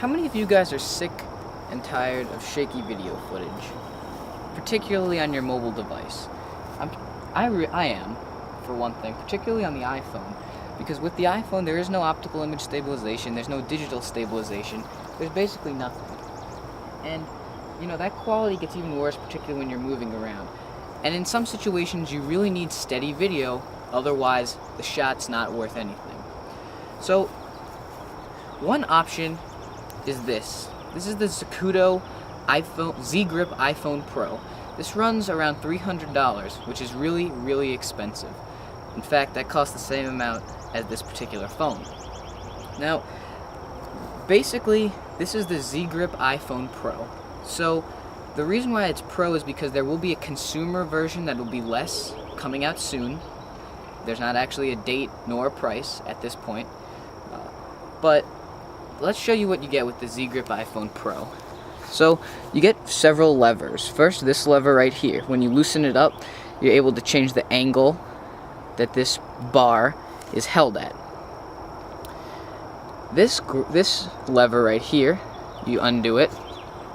How many of you guys are sick and tired of shaky video footage, particularly on your mobile device? I am, for one thing, particularly on the iPhone, because with the iPhone there is no optical image stabilization, there's no digital stabilization, there's basically nothing. And, you know, that quality gets even worse, particularly when you're moving around. And in some situations you really need steady video, otherwise the shot's not worth anything. So, one option is this. This is the Zacuto Zgrip iPhone Pro. This runs around $300, which is really, really expensive. In fact, that costs the same amount as this particular phone. Now, basically, this is the Zgrip iPhone Pro. So, the reason why it's Pro is because there will be a consumer version that will be less, coming out soon. There's not actually a date nor a price at this point. But let's show you what you get with the Zgrip iPhone Pro. So you get several levers. First, this lever right here. When you loosen it up, you're able to change the angle that this bar is held at. This lever right here, you undo it,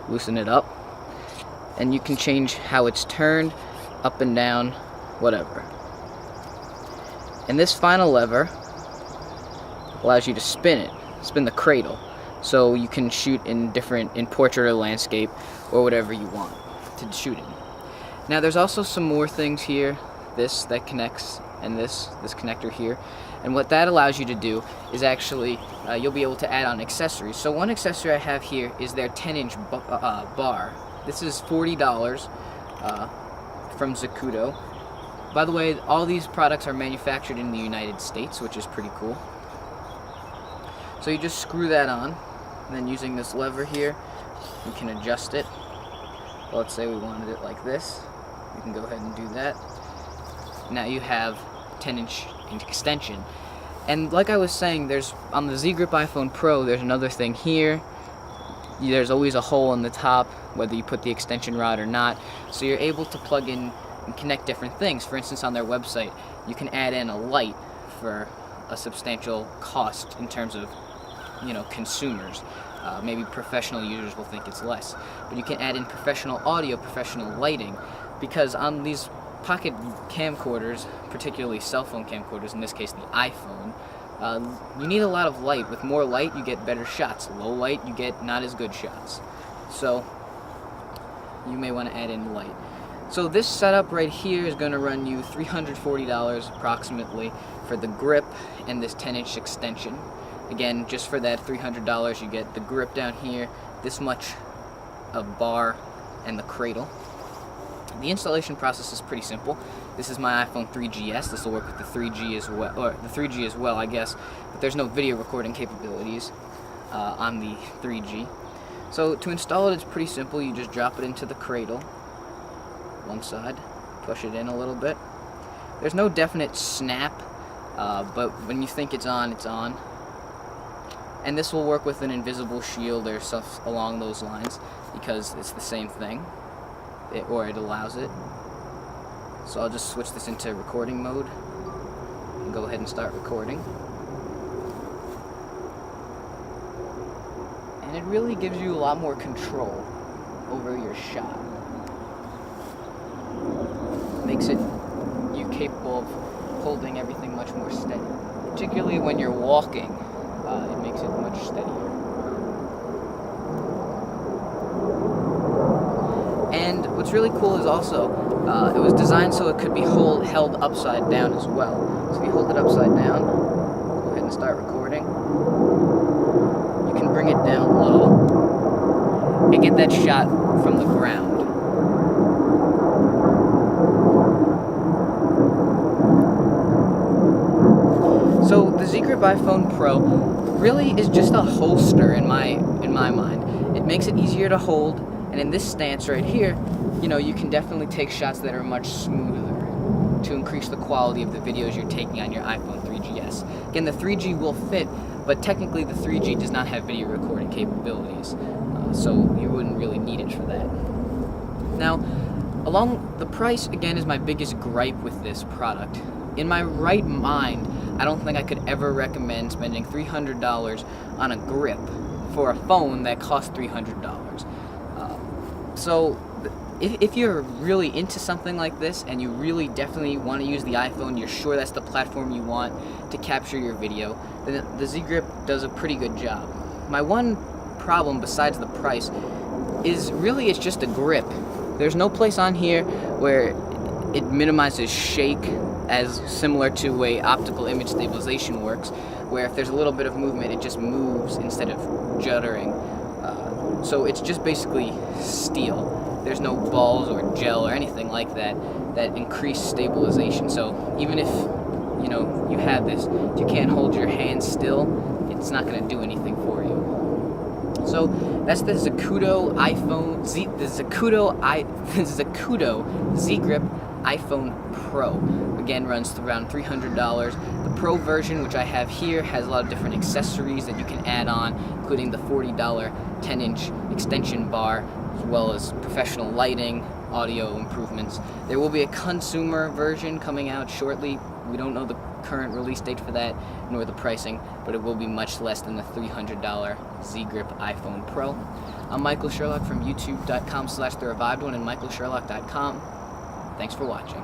loosen it up, and you can change how it's turned, up and down, whatever. And this final lever allows you to spin the cradle, so you can shoot in portrait or landscape or whatever you want to shoot in. Now there's also some more things here, this that connects, and this connector here, and what that allows you to do is actually you'll be able to add on accessories. So one accessory I have here is their 10-inch bar. This is $40 from Zacuto. By the way, all these products are manufactured in the United States, which is pretty cool. So you just screw that on, and then using this lever here, you can adjust it. Well, let's say we wanted it like this. You can go ahead and do that. Now you have 10-inch extension. And like I was saying, there's on the Zgrip iPhone Pro, there's another thing here. There's always a hole in the top, whether you put the extension rod or not. So you're able to plug in and connect different things. For instance, on their website, you can add in a light for a substantial cost in terms of, you know, consumers. Maybe professional users will think it's less, but you can add in professional audio, professional lighting, because on these pocket camcorders, particularly cell phone camcorders, in this case the iPhone, you need a lot of light. With more light you get better shots, low light you get not as good shots, so you may want to add in light. So this setup right here is going to run you $340 approximately for the grip and this 10-inch extension. Again, just for that $300 you get the grip down here, this much of bar, and the cradle. The installation process is pretty simple. This is my iPhone 3GS. This will work with the 3G as well, or the 3G as well, I guess, but there's no video recording capabilities on the 3G. So to install it, it's pretty simple. You just drop it into the cradle, one side, push it in a little bit. There's no definite snap, but when you think it's on, it's on. And this will work with an invisible shield or stuff along those lines, because it's the same thing, or it allows it. So I'll just switch this into recording mode and go ahead and start recording. And it really gives you a lot more control over your shot. Makes it you capable of holding everything much more steady, particularly when you're walking. It makes it much steadier. And what's really cool is also it was designed so it could be held upside down as well. So if you hold it upside down, go ahead and start recording. You can bring it down low and get that shot from the ground. So the Zgrip iPhone Pro really is just a holster in my mind. It makes it easier to hold, and in this stance right here, you know, you can definitely take shots that are much smoother to increase the quality of the videos you're taking on your iPhone 3GS. Again, the 3G will fit, but technically the 3G does not have video recording capabilities, so you wouldn't really need it for that. Now, the price, again, is my biggest gripe with this product. In my right mind, I don't think I could ever recommend spending $300 on a grip for a phone that costs $300. So if you're really into something like this and you really definitely want to use the iPhone, you're sure that's the platform you want to capture your video, then the Zgrip does a pretty good job. My one problem besides the price is really it's just a grip. There's no place on here where it minimizes shake as similar to a optical image stabilization works, where if there's a little bit of movement it just moves instead of juddering. So it's just basically steel. There's no balls or gel or anything like that that increase stabilization. So even if you have this, if you can't hold your hand still, it's not going to do anything for you. So that's the Zacuto Zgrip iPhone Pro. Again, runs around $300. The Pro version, which I have here, has a lot of different accessories that you can add on, including the $40 10-inch extension bar, as well as professional lighting, audio improvements. There will be a consumer version coming out shortly. We don't know the current release date for that, nor the pricing, but it will be much less than the $300 Zgrip iPhone Pro. I'm Michael Sherlock from youtube.com/therevived1 and michaelsherlock.com. Thanks for watching.